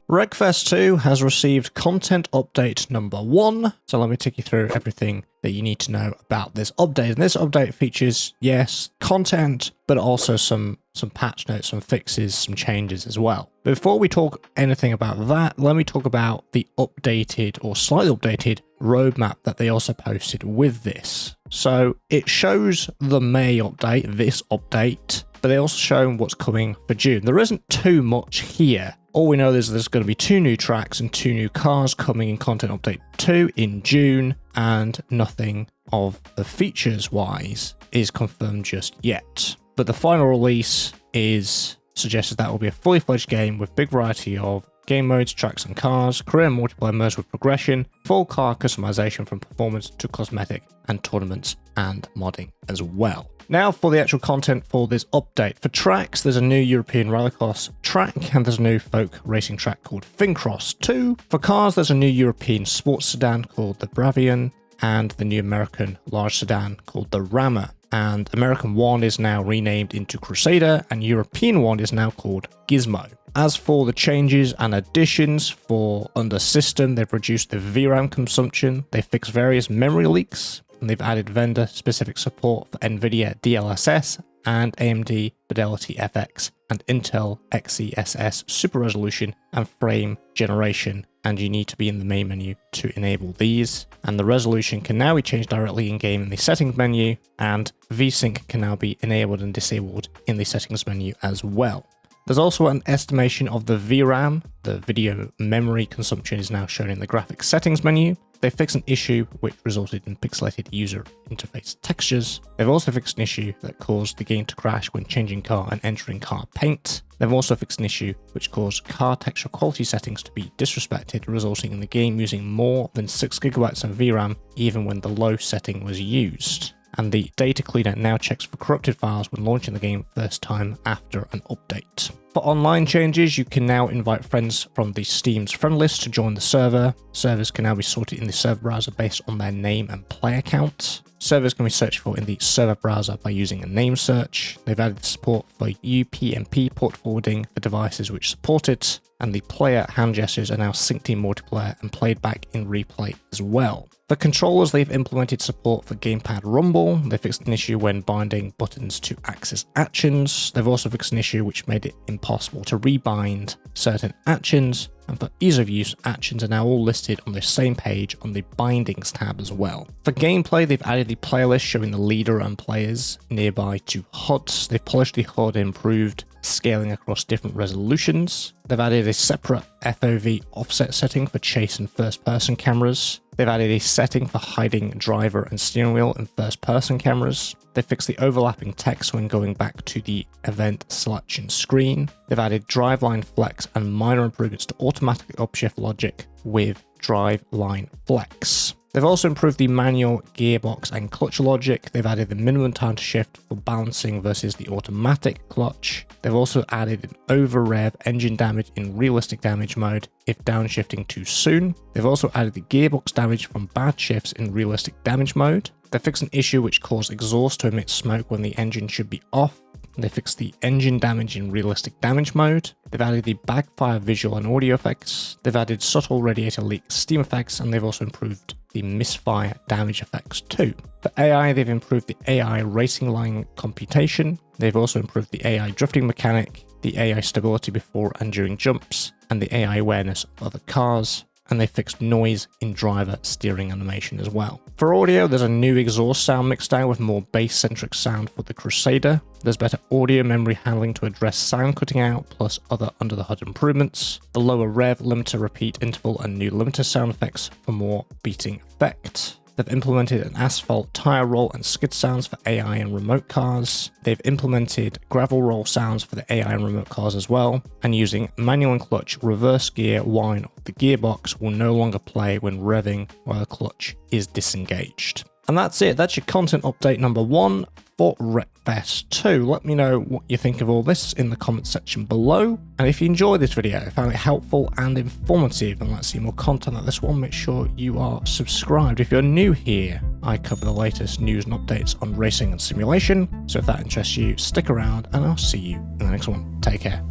Wreckfest 2 has received content update number 1, so let me take you through everything that you need to know about this update. And this update features, yes, content, but also some patch notes, some fixes, some changes as well. Before we talk anything about that, let me talk about the updated or slightly updated roadmap that they also posted with this. So it shows the May update, this update, but they also show what's coming for June. There isn't too much here. All we know is there's going to be 2 new tracks and 2 new cars coming in Content Update 2 in June, and nothing of the features wise is confirmed just yet. But the final release is suggested that will be a fully fledged game with big variety of game modes, tracks and cars, career and multiplayer modes with progression, full car customization from performance to cosmetic, and tournaments and modding as well. Now for the actual content for this update. For tracks, there's a new European rallycross track and there's a new folk racing track called Fincross 2. For cars, there's a new European sports sedan called the Bravian and the new American large sedan called the Rammer. And American 1 is now renamed into Crusader and European 1 is now called Gizmo. As for the changes and additions for under system, they've reduced the VRAM consumption, they fixed various memory leaks, and they've added vendor-specific support for NVIDIA DLSS and AMD Fidelity FX and Intel XeSS Super Resolution and Frame Generation, and you need to be in the main menu to enable these. And the resolution can now be changed directly in-game in the settings menu, and VSync can now be enabled and disabled in the settings menu as well. There's also an estimation of the VRAM, the video memory consumption is now shown in the graphics settings menu. They fixed an issue which resulted in pixelated user interface textures. They've also fixed an issue that caused the game to crash when changing car and entering car paint. They've also fixed an issue which caused car texture quality settings to be disrespected, resulting in the game using more than 6GB of VRAM even when the low setting was used. And the data cleaner now checks for corrupted files when launching the game first time after an update. For online changes, you can now invite friends from the Steam's friend list to join the server. Servers can now be sorted in the server browser based on their name and player count. Servers can be searched for in the server browser by using a name search. They've added support for UPnP port forwarding for devices which support it, and the player hand gestures are now synced in multiplayer and played back in replay as well. For controllers, they've implemented support for gamepad rumble. They fixed an issue when binding buttons to access actions. They've also fixed an issue which made it impossible to rebind certain actions. And for ease of use, actions are now all listed on the same page on the bindings tab as well. For gameplay, they've added the playlist showing the leader and players nearby to HUDs. They've polished the HUD and improved scaling across different resolutions. They've added a separate FOV offset setting for chase and first-person cameras. They've added a setting for hiding driver and steering wheel in first-person cameras. They fixed the overlapping text when going back to the event selection screen. They've added driveline flex and minor improvements to automatic upshift logic with driveline flex. They've also improved the manual gearbox and clutch logic. They've added the minimum time to shift for balancing versus the automatic clutch. They've also added an over-rev engine damage in realistic damage mode if downshifting too soon. They've also added the gearbox damage from bad shifts in realistic damage mode. They fixed an issue which caused exhaust to emit smoke when the engine should be off. They fixed the engine damage in realistic damage mode. They've added the backfire visual and audio effects. They've added subtle radiator leak steam effects, and they've also improved the misfire damage effects too. For AI, they've improved the AI racing line computation. They've also improved the AI drifting mechanic, the AI stability before and during jumps, and the AI awareness of other cars. And they fixed noise in driver steering animation as well. For audio, there's a new exhaust sound mixdown with more bass-centric sound for the Crusader. There's better audio memory handling to address sound cutting out, plus other under-the-hood improvements. The lower rev, limiter, repeat interval, and new limiter sound effects for more beating effect. They've implemented an asphalt tire roll and skid sounds for AI and remote cars. They've implemented gravel roll sounds for the AI and remote cars as well. And using manual and clutch, reverse gear whine of the gearbox will no longer play when revving while the clutch is disengaged. And that's it. That's your content update number 1 for Wreckfest 2. Let me know what you think of all this in the comment section below. And if you enjoyed this video, found it helpful and informative, and let's see more content like this one, make sure you are subscribed. If you're new here, I cover the latest news and updates on racing and simulation. So if that interests you, stick around and I'll see you in the next one. Take care.